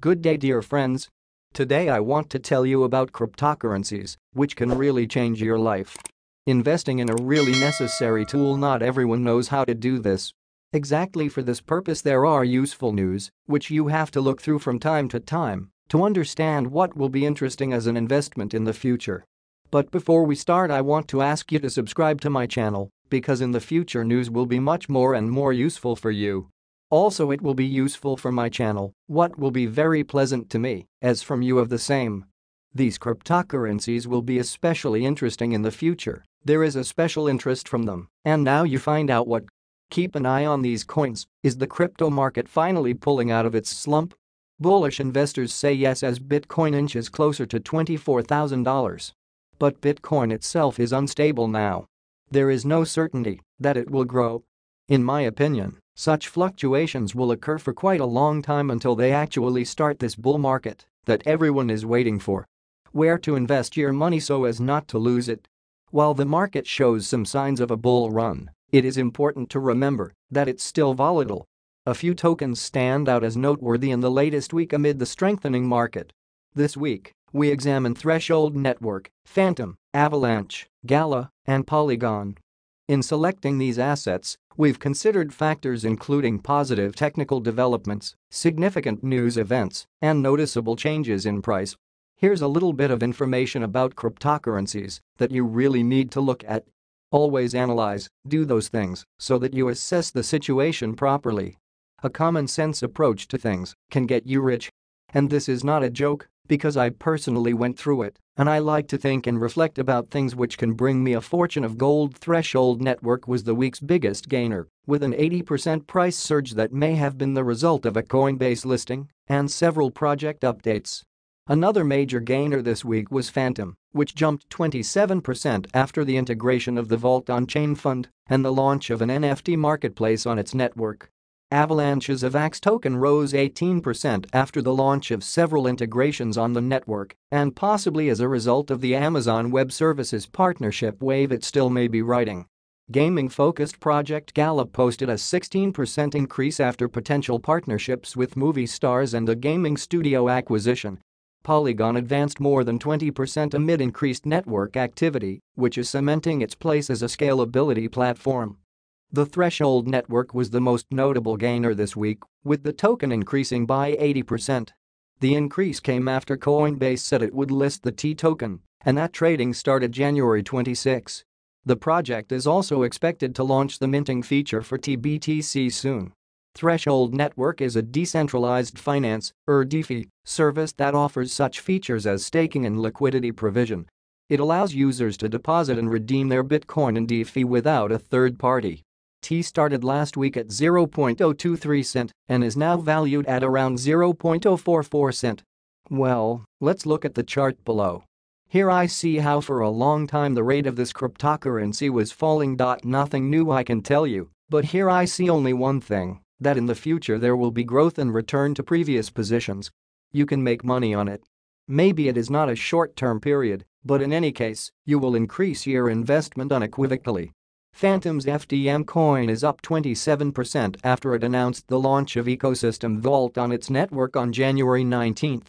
Good day, dear friends. Today I want to tell you about cryptocurrencies, which can really change your life. Investing in a really necessary tool. Not everyone knows how to do this. Exactly for this purpose there are useful news, which you have to look through from time to understand what will be interesting as an investment in the future. But before we start, I want to ask you to subscribe to my channel, because in the future news will be much more and more useful for you. Also, it will be useful for my channel, what will be very pleasant to me, as from you of the same. These cryptocurrencies will be especially interesting in the future. There is a special interest from them, and now you find out what. Keep an eye on these coins. Is the crypto market finally pulling out of its slump? Bullish investors say yes as Bitcoin inches closer to $24,000. But Bitcoin itself is unstable now. There is no certainty that it will grow. In my opinion, such fluctuations will occur for quite a long time until they actually start this bull market that everyone is waiting for. Where to invest your money so as not to lose it? While the market shows some signs of a bull run, it is important to remember that it's still volatile. A few tokens stand out as noteworthy in the latest week amid the strengthening market. This week, we examine Threshold Network, Phantom, Avalanche, Gala, and Polygon. In selecting these assets, we've considered factors including positive technical developments, significant news events, and noticeable changes in price. Here's a little bit of information about cryptocurrencies that you really need to look at. Always analyze, do those things, so that you assess the situation properly. A common-sense approach to things can get you rich. And this is not a joke, because I personally went through it, and I like to think and reflect about things which can bring me a fortune of gold. Threshold Network was the week's biggest gainer, with an 80% price surge that may have been the result of a Coinbase listing and several project updates. Another major gainer this week was Phantom, which jumped 27% after the integration of the Vault on-chain fund and the launch of an NFT marketplace on its network. Avalanche's AVAX token rose 18% after the launch of several integrations on the network, and possibly as a result of the Amazon Web Services partnership wave it still may be riding. Gaming-focused project Gala posted a 16% increase after potential partnerships with movie stars and a gaming studio acquisition. Polygon advanced more than 20% amid increased network activity, which is cementing its place as a scalability platform. The Threshold Network was the most notable gainer this week, with the token increasing by 80%. The increase came after Coinbase said it would list the T token, and that trading started January 26. The project is also expected to launch the minting feature for TBTC soon. Threshold Network is a decentralized finance, or DeFi, service that offers such features as staking and liquidity provision. It allows users to deposit and redeem their Bitcoin in DeFi without a third party. T started last week at 0.023 cent and is now valued at around 0.044 cent. Well, let's look at the chart below. Here I see how for a long time the rate of this cryptocurrency was falling. Nothing new I can tell you, but here I see only one thing, that in the future there will be growth and return to previous positions. You can make money on it. Maybe it is not a short-term period, but in any case, you will increase your investment unequivocally. Phantom's FDM coin is up 27% after it announced the launch of ecosystem Vault on its network on January 19.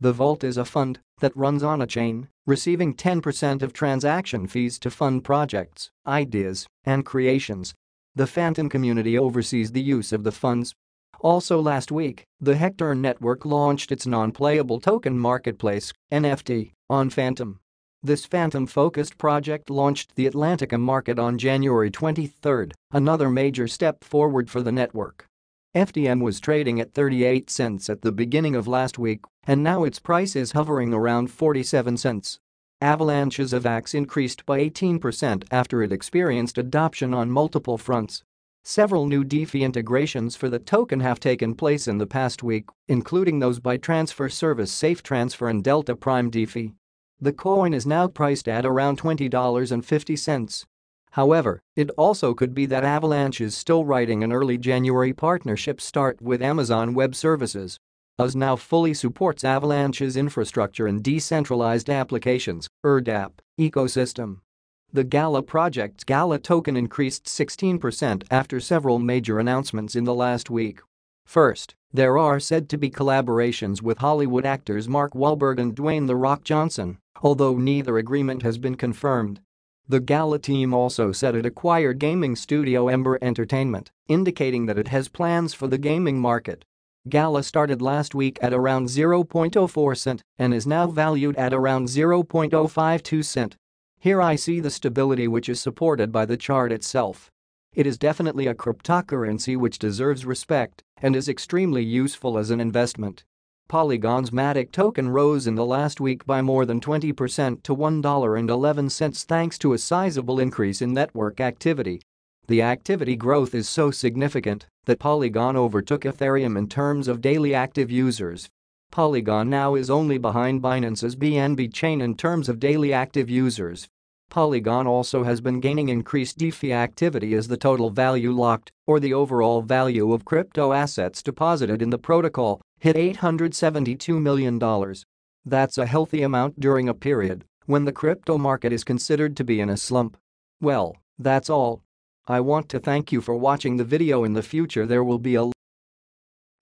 The Vault is a fund that runs on a chain, receiving 10% of transaction fees to fund projects, ideas, and creations. The Phantom community oversees the use of the funds. Also last week, the Hector Network launched its non-playable token marketplace, NFT, on Phantom. This Phantom-focused project launched the Atlantica market on January 23, another major step forward for the network. FDM was trading at 38 cents at the beginning of last week, and now its price is hovering around 47 cents. Avalanche's AVAX increased by 18% after it experienced adoption on multiple fronts. Several new DeFi integrations for the token have taken place in the past week, including those by transfer service SafeTransfer and Delta Prime DeFi. The coin is now priced at around $20.50. However, it also could be that Avalanche is still riding an early January partnership start with Amazon Web Services. US now fully supports Avalanche's infrastructure and decentralized applications, (DApp) ecosystem. The Gala project's Gala token increased 16% after several major announcements in the last week. First, there are said to be collaborations with Hollywood actors Mark Wahlberg and Dwayne "The Rock" Johnson, although neither agreement has been confirmed. The Gala team also said it acquired gaming studio Ember Entertainment, indicating that it has plans for the gaming market. Gala started last week at around 0.04 cent and is now valued at around 0.052 cent. Here I see the stability which is supported by the chart itself. It is definitely a cryptocurrency which deserves respect and is extremely useful as an investment. Polygon's Matic token rose in the last week by more than 20% to $1.11 thanks to a sizable increase in network activity. The activity growth is so significant that Polygon overtook Ethereum in terms of daily active users. Polygon now is only behind Binance's BNB chain in terms of daily active users. Polygon also has been gaining increased DeFi activity as the total value locked, or the overall value of crypto assets deposited in the protocol, hit $872 million. That's a healthy amount during a period when the crypto market is considered to be in a slump. Well, that's all. I want to thank you for watching the video. In the future there will be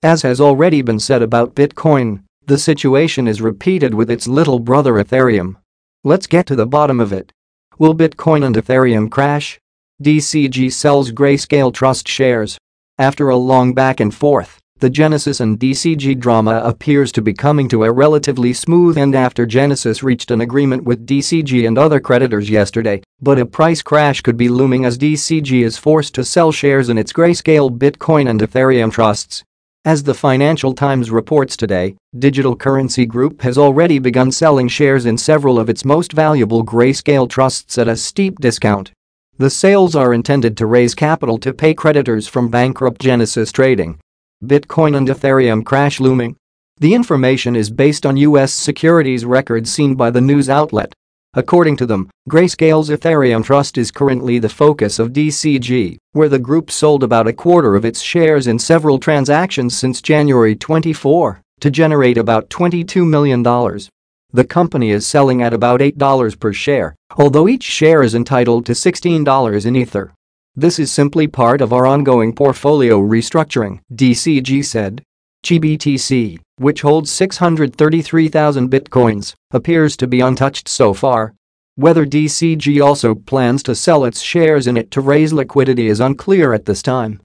As has already been said about Bitcoin, the situation is repeated with its little brother Ethereum. Let's get to the bottom of it. Will Bitcoin and Ethereum crash? DCG sells Grayscale Trust shares. After a long back and forth, the Genesis and DCG drama appears to be coming to a relatively smooth end after Genesis reached an agreement with DCG and other creditors yesterday, but a price crash could be looming as DCG is forced to sell shares in its Grayscale Bitcoin and Ethereum trusts. As the Financial Times reports today, Digital Currency Group has already begun selling shares in several of its most valuable Grayscale trusts at a steep discount. The sales are intended to raise capital to pay creditors from bankrupt Genesis Trading. Bitcoin and Ethereum crash looming? The information is based on U.S. securities records seen by the news outlet. According to them, Grayscale's Ethereum trust is currently the focus of DCG, where the group sold about a quarter of its shares in several transactions since January 24 to generate about $22 million. The company is selling at about $8 per share, although each share is entitled to $16 in Ether. This is simply part of our ongoing portfolio restructuring, DCG said. GBTC, which holds 633,000 bitcoins, appears to be untouched so far. Whether DCG also plans to sell its shares in it to raise liquidity is unclear at this time.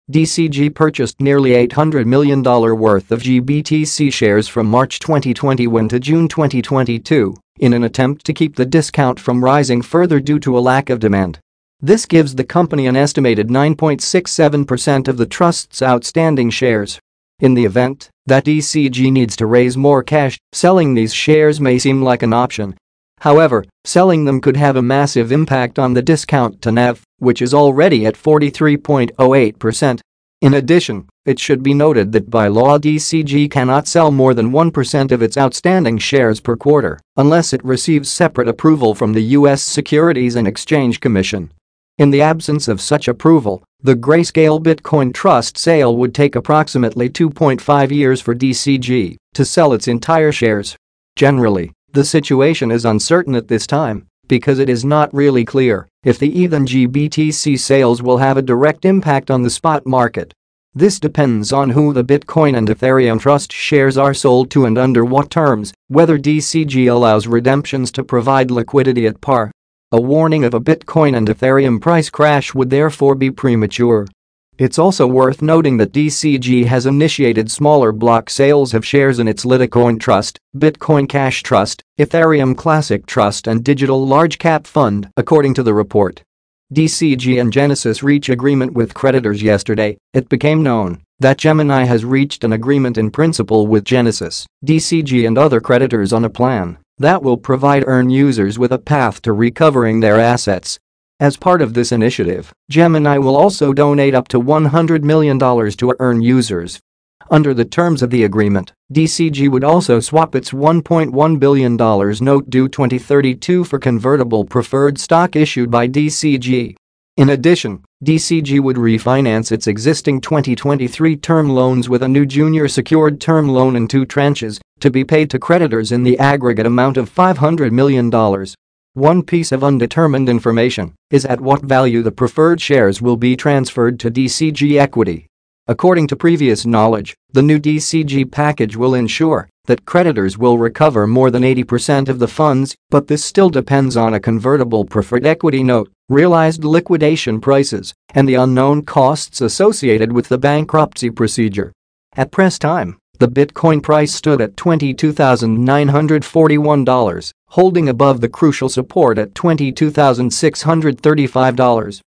DCG purchased nearly $800 million worth of GBTC shares from March 2021 to June 2022 in an attempt to keep the discount from rising further due to a lack of demand. This gives the company an estimated 9.67% of the trust's outstanding shares. In the event that DCG needs to raise more cash, selling these shares may seem like an option. However, selling them could have a massive impact on the discount to NAV, which is already at 43.08%. In addition, it should be noted that by law DCG cannot sell more than 1% of its outstanding shares per quarter unless it receives separate approval from the U.S. Securities and Exchange Commission. In the absence of such approval, the Grayscale Bitcoin Trust sale would take approximately 2.5 years for DCG to sell its entire shares. Generally, the situation is uncertain at this time because it is not really clear if the ETH and GBTC sales will have a direct impact on the spot market. This depends on who the Bitcoin and Ethereum Trust shares are sold to and under what terms, whether DCG allows redemptions to provide liquidity at par. A warning of a Bitcoin and Ethereum price crash would therefore be premature. It's also worth noting that DCG has initiated smaller block sales of shares in its Litecoin Trust, Bitcoin Cash Trust, Ethereum Classic Trust and Digital Large Cap Fund, according to the report. DCG and Genesis reach agreement with creditors yesterday. It became known that Gemini has reached an agreement in principle with Genesis, DCG and other creditors on a plan that will provide EARN users with a path to recovering their assets. As part of this initiative, Gemini will also donate up to $100 million to EARN users. Under the terms of the agreement, DCG would also swap its $1.1 billion note due 2032 for convertible preferred stock issued by DCG. In addition, DCG would refinance its existing 2023 term loans with a new junior secured term loan in 2 tranches to be paid to creditors in the aggregate amount of $500 million. One piece of undetermined information is at what value the preferred shares will be transferred to DCG equity. According to previous knowledge, the new DCG package will ensure that creditors will recover more than 80% of the funds, but this still depends on a convertible preferred equity note, realized liquidation prices, and the unknown costs associated with the bankruptcy procedure. At press time, the Bitcoin price stood at $22,941, holding above the crucial support at $22,635.